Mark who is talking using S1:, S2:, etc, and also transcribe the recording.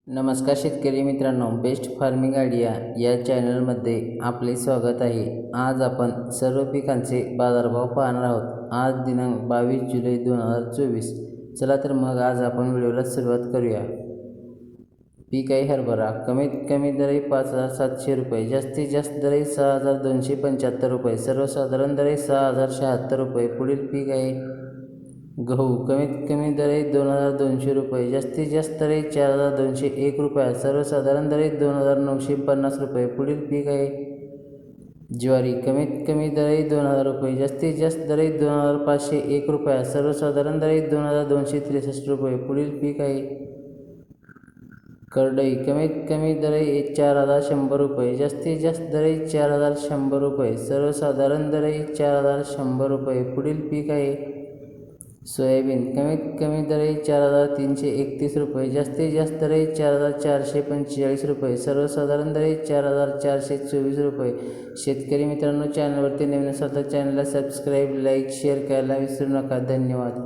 S1: नमस्कार शेतकरी मित्रांनो, बेस्ट फार्मिंग आयडिया या चॅनलमध्ये आपले स्वागत आहे। आज आपण सर्व पिकांचे बाजारभाव पाहणार आहोत। आज दिनांक 22 जुलै 2024। चला तर मग आज आपण व्हिडिओला सुरुवात करूया। पीक आहे हरभरा। कमीत कमी दर आहे 5700 रुपये, जास्तीत जास्त दर आहे 6275 रुपये, सर्वसाधारण दर आहे 6076 रुपये। पुढील पीक आहे गहू। कमीत कमी दर आहे 2200 रुपये, जास्तीत जास्त दर आहे 4201 रुपये, सर्वसाधारण दर आहे 2950 रुपये। पुढील पीक आहे ज्वारी। कमीत कमी दर आहे 2000 रुपये, जास्तीत जास्त दर आहे 2501 रुपये, सर्वसाधारण दर आहे 2263 रुपये। पुढील पीक आहे करडई। कमीत कमी दर आहे 4100 रुपये, जास्तीत जास्त दर आहे 4100 रुपये, सर्वसाधारण दर आहे 4100 रुपये। पुढील पीक आहे सोयाबीन। कमीत कमी दर आहे 4331 रुपये, जास्तीत जास्त दर आहे 4445 रुपये, सर्वसाधारण दर आहे 4424 रुपये। शेतकरी मित्रांनो, चॅनलवरती नवीन असाल तर चॅनलला सबस्क्राईब, लाईक, शेअर करायला विसरू नका। धन्यवाद।